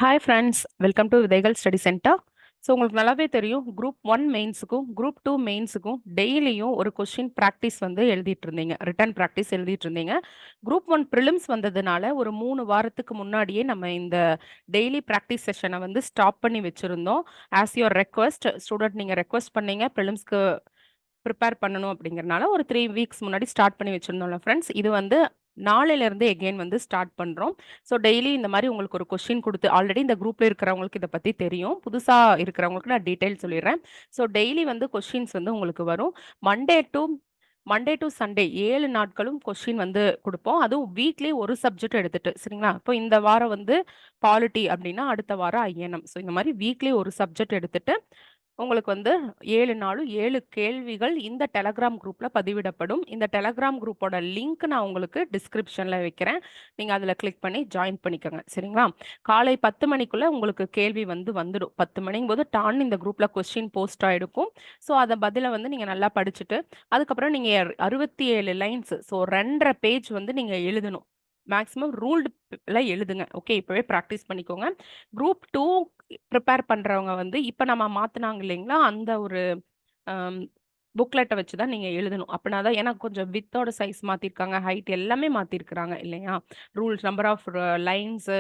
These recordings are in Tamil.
ஹாய் ஃப்ரெண்ட்ஸ், வெல்கம் டு விதைகள் ஸ்டடி சென்டர். ஸோ உங்களுக்கு நல்லாவே தெரியும், குரூப் ஒன் மெயின்ஸுக்கும் குரூப் டூ மெயின்ஸுக்கும் டெய்லியும் ஒரு கொஷின் ப்ராக்டிஸ் வந்து எழுதிட்டு இருந்தீங்க, ரிட்டன் ப்ராக்டிஸ் எழுதிட்டு இருந்தீங்க. குரூப் ஒன் ப்ரிலிம்ஸ் வந்ததுனால ஒரு 3 வாரத்துக்கு முன்னாடியே நம்ம இந்த டெய்லி ப்ராக்டிஸ் செஷனை வந்து ஸ்டாப் பண்ணி வச்சுருந்தோம். ஆஸ் யுவர் ரெக்வஸ்ட் ஸ்டூடெண்ட் நீங்கள் ரெக்வஸ்ட் பண்ணீங்க ப்ரிலிம்ஸ்க்கு ப்ரிப்பேர் பண்ணணும் அப்படிங்கிறனால ஒரு 3 வீக்ஸ் முன்னாடி ஸ்டார்ட் பண்ணி வச்சுருந்தோம்ல ஃப்ரெண்ட்ஸ். இது வந்து நாளையிலேருந்து எகெயின் வந்து ஸ்டார்ட் பண்ணுறோம். ஸோ டெய்லி இந்த மாதிரி உங்களுக்கு ஒரு கொஷின் கொடுத்து, ஆல்ரெடி இந்த குரூப்பில் இருக்கிறவங்களுக்கு இதை பற்றி தெரியும், புதுசாக இருக்கிறவங்களுக்கு நான் டீட்டெயில் சொல்லிடுறேன். ஸோ டெய்லி வந்து கொஷின்ஸ் வந்து உங்களுக்கு வரும். Monday to Monday to Sunday 7 நாட்களும் கொஷின் வந்து கொடுப்போம். அதுவும் வீக்லி ஒரு சப்ஜெக்ட் எடுத்துட்டு, சரிங்களா? இப்போ இந்த வாரம் வந்து பாலிட்டி அப்படின்னா அடுத்த வாரம் ஐஎன்எம். ஸோ இந்த மாதிரி வீக்லி ஒரு சப்ஜெக்ட் எடுத்துட்டு உங்களுக்கு வந்து 7 நாளும் 7 கேள்விகள் இந்த டெலகிராம் குரூப்ல பதிவிடப்படும். இந்த டெலகிராம் குரூப்போட லிங்க் நான் உங்களுக்கு டிஸ்கிரிப்ஷன்ல வைக்கிறேன். நீங்க அதுல கிளிக் பண்ணி ஜாயின் பண்ணிக்கோங்க, சரிங்களா? காலை 10 மணிக்குள்ள உங்களுக்கு கேள்வி வந்து வந்துடும். 10 மணிங்கும்போது டான் இந்த குரூப்ல கொஸ்டின் போஸ்ட் ஆயிடுக்கும். ஸோ அத பதில வந்து நீங்க நல்லா படிச்சுட்டு, அதுக்கப்புறம் நீங்க 67 லைன்ஸ், ஸோ 2½ பேஜ் வந்து நீங்க எழுதணும். மேக்ஸிமம் ரூல்டுல எழுதுங்க. ஓகே, இப்பவே ப்ராக்டிஸ் பண்ணிக்கோங்க. குரூப் 2 ப்ரிப்பேர் பண்றவங்க வந்து இப்ப நம்ம மாத்துனாங்க இல்லைங்களா? அந்த ஒரு அம் புக்லெட்ட வச்சு தான் நீங்க எழுதணும். அப்பனா தான், ஏன்னா கொஞ்சம் வித்தோட சைஸ் மாத்திருக்காங்க, ஹைட் எல்லாமே மாத்திருக்கிறாங்க இல்லையா? Rules number of lines,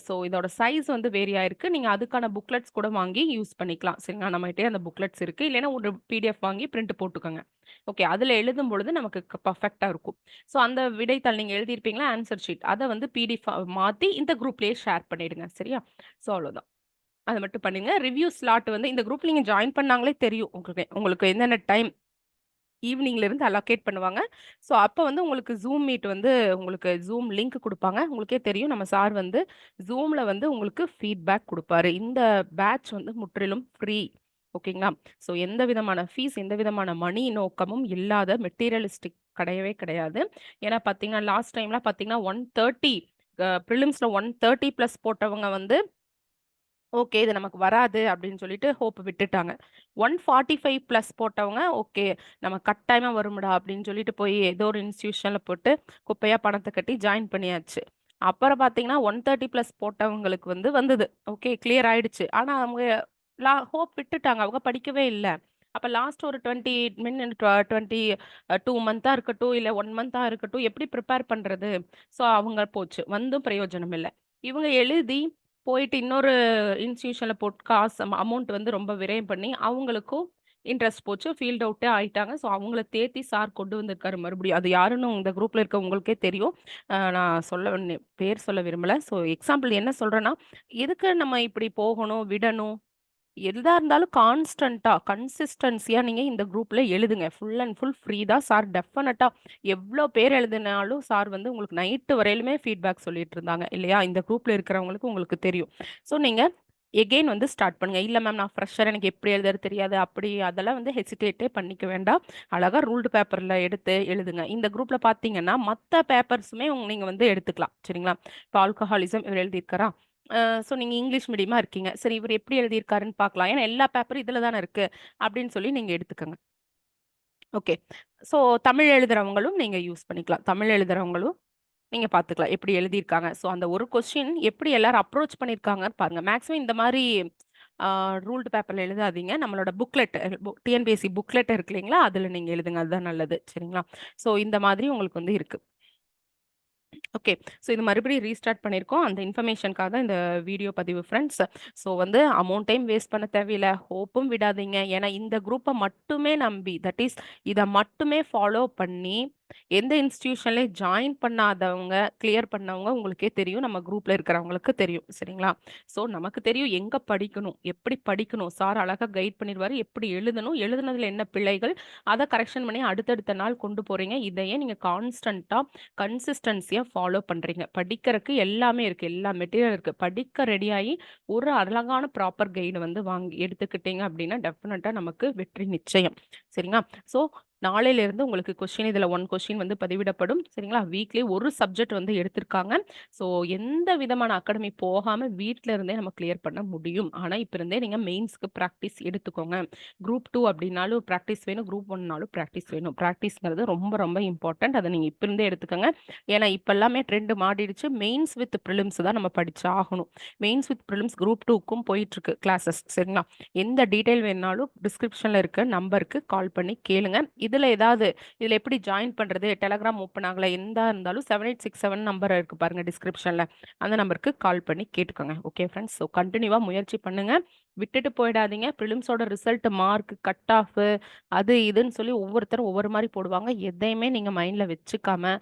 so இதோட சைஸ் வந்து வேரி ஆயிருக்கு. நீங்க அதுக்கான புக்லெட்ஸ் கூட வாங்கி யூஸ் பண்ணிக்கலாம். சரிங்களா? நம்மகிட்டயே அந்த புக்லெட்ஸ் இருக்கு. இல்லைன்னா ஒரு பிடிஎஃப் வாங்கி பிரிண்ட் போட்டுக்கோங்க. ஓகே. அதுல எழுதும் பொழுது நமக்கு பெர்ஃபெக்ட்டா இருக்கும். ஸோ அந்த விடைத்தாள் நீங்க எழுதியிருப்பீங்களா? Answer sheet. அத வந்து பிடிஎஃப் மாத்தி இந்த குரூப்லயே ஷேர் பண்ணிடுங்க. சரியா? ஸோ அவ்வளோதான். அத மட்டும் பண்ணுங்க. ரிவ்யூ ஸ்லாட் வந்து இந்த குரூப்ல நீங்க ஜாயின் பண்ணாங்களே தெரியும். உங்களுக்கு உங்களுக்கு என்னென்ன டைம் ஈவினிங்ல இருந்து அலோகேட் பண்ணுவாங்க. ஸோ அப்ப வந்து உங்களுக்கு Zoom மீட் வந்து உங்களுக்கு Zoom லிங்க் குடுப்பாங்க. உங்களுக்கே தெரியும், நம்ம சார் வந்து Zoomல வந்து உங்களுக்கு ஃபீட்பேக் குடுப்பாரு. இந்த பேட்ச் வந்து முற்றிலும் ஃப்ரீ. ஓகேங்களா? ஸோ எந்த விதமான ஃபீஸ், எந்த விதமான மணி நோக்கமும் இல்லாத மெட்டீரியலிஸ்டிக் கிடையவே கிடையாது. ஏன்னா பார்த்தீங்கன்னா, லாஸ்ட் டைம்லாம் பார்த்தீங்கன்னா 130 பிரிலிம்ஸ்ல 130 பிளஸ் போட்டவங்க வந்து ஓகே. இது நமக்கு வராது அப்படின்னு சொல்லிட்டு ஹோப் விட்டுட்டாங்க. 145 பிளஸ் போட்டவங்க, ஓகே நம்ம கட்டாயமா வரும்டா அப்படின்னு சொல்லிட்டு போய் ஏதோ ஒரு இன்ஸ்டிடியூஷன்ல போட்டு குப்பையா பணத்த கட்டி ஜாயின் பண்ணியாச்சு. அப்புறம் பார்த்தீங்கன்னா, 130 பிளஸ் போட்டவங்களுக்கு வந்து வந்தது. ஓகே, கிளியர் ஆயிடுச்சு. ஆனா அவங்க ஹோப் விட்டுட்டாங்க. அவங்க படிக்கவே இல்ல. அப்ப லாஸ்ட் ஒரு 20 22 மந்த்தா இருக்கட்டும், இல்ல 1 மந்த்தா இருக்கட்டும், எப்படி ப்ரிப்பேர் பண்றது? ஸோ அவங்க போச்சு. வந்தும் பிரயோஜனம் இல்ல. இவங்க எழுதி போயிட்டு இன்னொரு இன்ஸ்டிடியூஷன்ல போட்டு காசு அமௌண்ட் வந்து ரொம்ப விரயம் பண்ணி, அவங்களுக்கும் இன்ட்ரெஸ்ட் போச்சு. ஃபீல்ட் அவுட்டே ஆயிட்டாங்க. ஸோ அவங்கள தேத்தி சார் கொண்டு வந்திருக்காரு மறுபடியும். அது யாருன்னு இந்த குரூப்ல இருக்க உங்களுக்கே தெரியும். நான் பேர் சொல்ல விரும்பல. ஸோ எக்ஸாம்பிள் என்ன சொல்றேன்னா, எதுக்கு நம்ம இப்படி போகணும், விடணும்? எதா இருந்தாலும் கான்ஸ்டன்ட்டா, கன்சிஸ்டன்சியா நீங்க இந்த குரூப்ல எழுதுங்க. ஃபுல் அண்ட் ஃபுல் ஃப்ரீ தான். சார் டெஃபினட்டா எவ்ளோ பேர் எழுதினாலும் சார் வந்து உங்களுக்கு நைட்டு வரையிலுமே ஃபீட்பேக் சொல்லிட்டு இருந்தாங்க இல்லையா? இந்த குரூப்ல இருக்கிறவங்களுக்கு உங்களுக்கு தெரியும். ஸோ நீங்க எகெயின் வந்து ஸ்டார்ட் பண்ணுங்க. இல்ல மேம் நான் ஃப்ரெஷர், எனக்கு எப்படி எழுதுறது தெரியாது. அப்படி அதெல்லாம் வந்து ஹெசிடேட்டே பண்ணிக்க வேண்டாம். அழகா ரூல்டு பேப்பர்ல எடுத்து எழுதுங்க. இந்த குரூப்ல பார்த்தீங்கன்னா, மத்த பேப்பர்ஸுமே நீங்க வந்து எடுத்துக்கலாம். சரிங்களா? இப்போ ஆல்கஹாலிசம் இவர் எழுதியிருக்காரா? ஸோ நீங்க இங்கிலீஷ் மீடியமா இருக்கீங்க. சரி, இவரு எப்படி எழுதியிருக்காருன்னு பார்க்கலாம். ஏன்னா எல்லா பேப்பரும் இதுல தானே இருக்கு. அப்படின்னு சொல்லி நீங்க எடுத்துக்கங்க. ஓகே. ஸோ தமிழ் எழுதுறவங்களும் நீங்க யூஸ் பண்ணிக்கலாம். தமிழ் எழுதுறவங்களும் நீங்க பார்த்துக்கலாம். எப்படி எழுதியிருக்காங்க. ஸோ அந்த ஒரு கொஸ்டின் எப்படி எல்லாரும் அப்ரோச் பண்ணியிருக்காங்கன்னு பாருங்க. மேக்ஸிமம் இந்த மாரி ஆ ரூல்டு பேப்பர்ல எழுதாதீங்க. நம்மளோட புக்லெட் டிஎன்பிஎஸ்சி புக்லெட் இருக்கு இல்லைங்களா? அதுல நீங்க எழுதுங்க. அதுதான் நல்லது. சரிங்களா? ஸோ இந்த மாதிரி உங்களுக்கு வந்து இருக்கு. ஓகே. ஸோ இது மறுபடியும் ரீஸ்டார்ட் பண்ணியிருக்கோம். அந்த இன்ஃபர்மேஷனுக்காக தான் இந்த வீடியோ பதிவு ஃப்ரெண்ட்ஸ். ஸோ வந்து அமௌண்ட்டையும் வேஸ்ட் பண்ண தேவையில்ல. ஹோப்பும் விடாதீங்க. ஏன்னா இந்த குரூப்ப மட்டுமே நம்பி, தட் இஸ் இத மட்டுமே ஃபாலோ பண்ணி எந்த இன்ஸ்டிடியூஷன்லயும் ஜாயின் பண்ணாதவங்க, கிளியர் பண்ணவங்க உங்களுக்கே தெரியும். நம்ம குரூப்ல இருக்கிறவங்களுக்கு தெரியும். சரிங்களா? ஸோ நமக்கு தெரியும் எங்க படிக்கணும், எப்படி படிக்கணும். சார் அழகா கைட் பண்ணிருவாரு. எப்படி எழுதணும், எழுதுனதுல என்ன பிழைகள், அத கரெக்ஷன் பண்ணி அடுத்தடுத்த நாள் கொண்டு போறீங்க. இதையே நீங்க கான்ஸ்டன்ட்டா கன்சிஸ்டன்சியா ஃபாலோ பண்றீங்க. படிக்கிறக்கு எல்லாமே இருக்கு. எல்லா மெட்டீரியல் இருக்கு. படிக்க ரெடியாயி ஒரு அழகான ப்ராப்பர் கைடு வந்து வாங்கி எடுத்துக்கிட்டீங்க அப்படின்னா, டெஃபினட்டா நமக்கு வெற்றி நிச்சயம். சரிங்களா? ஸோ நாளையிலிருந்து உங்களுக்கு கொஸ்டின் இதுல 1 கொஸ்டின் வந்து பதிவிடப்படும். சரிங்களா? வீக்லி ஒரு சப்ஜெக்ட் வந்து எடுத்திருக்காங்க. ஸோ எந்த விதமான அகாடமி போகாம வீட்ல இருந்தே நம்ம கிளியர் பண்ண முடியும். ஆனா, இப்ப இருந்தே நீங்க மெயின்ஸ்க்கு பிராக்டிஸ் எடுத்துக்கோங்க. குரூப் 2 அப்படின்னாலும் பிராக்டிஸ் வேணும். குரூப் 1னாலும் பிராக்டிஸ் வேணும். பிராக்டிஸ்ங்கிறது ரொம்ப ரொம்ப இம்பார்ட்டன்ட். அத நீங்க இப்ப இருந்தே எடுத்துக்கங்க. ஏன்னா, இப்ப எல்லாமே ட்ரெண்ட் மாறிடுச்சு. மெயின்ஸ் வித் பிரிலிம்ஸ் தான் நம்ம படிச்சு ஆகணும். மெயின்ஸ் வித் பிரிலிம்ஸ் குரூப் 2க்கும் போயிட்டுருக்கு கிளாஸஸ். சரிங்களா? எந்த டீட்டெயில் வேணுனாலும் டிஸ்கிரிப்ஷன்ல இருக்க நம்பருக்கு கால் பண்ணி கேளுங்க. இதுல எப்படி ஜாயின் பண்றது? டெலகிராம் ஓப்பன் ஆகல. எதா இருந்தாலும் 7867 நம்பர் இருக்கு பாருங்க டிஸ்கிரிப்ஷன்ல. அந்த நம்பருக்கு கால் பண்ணி கேட்டுக்கோங்க. Okay friends. ஸோ கன்டினியூவா முயற்சி பண்ணுங்க. விட்டுட்டு போயிடாதீங்க. பிரிலிம்ஸோட ரிசல்ட் மார்க், கட் ஆஃப் அது இதுன்னு சொல்லி ஒவ்வொருத்தரும் ஒவ்வொரு மாரி போடுவாங்க. எதையுமே நீங்க மைண்ட்ல வச்சுக்காம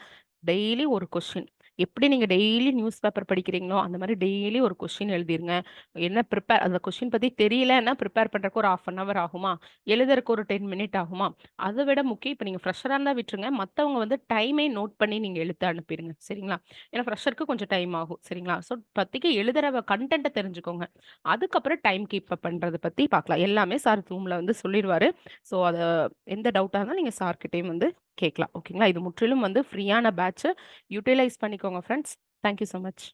டெய்லி ஒரு கொஸ்டின். எப்படி நீங்க டெய்லி நியூஸ் பேப்பர் படிக்கிறீங்களோ, அந்த மாரி டெய்லி ஒரு கொஸ்டின் எழுதிருங்க. என்ன அந்த கொஸ்டின் பத்தி தெரியலன்னா ப்ரிப்பேர் பண்றதுக்கு ஒரு 1/2 அன் ஹவர் ஆகுமா? எழுதுறதுக்கு ஒரு 10 மினிட் ஆகுமா? அத விட முக்கியம் இப்ப நீங்க ஃப்ரெஷரா இருந்தா விட்டுருங்க. மத்தவங்க வந்து டைமே நோட் பண்ணி நீங்க எடுத்து அனுப்பிருங்க. சரிங்களா? ஏன்னா ஃப்ரெஷருக்கு கொஞ்சம் டைம் ஆகும். சரிங்களா? ஸோ இப்போதைக்கு எழுதுற கன்டென்ட்ட தெரிஞ்சுக்கோங்க. அதுக்கப்புறம் டைம் கீப் அப் பண்றத பத்தி பார்க்கலாம். எல்லாமே சார் Zoomல வந்து சொல்லிருவாரு. ஸோ எந்த டவுட்டா இருந்தாலும் நீங்க சார் கிட்டயும் வந்து கேட்கலாம். ஓகேங்களா? இது முற்றிலும் வந்து ஃப்ரீயான பேட்ச். யூட்டிலைஸ் பண்ணிக்கோங்க friends. Thank you so much.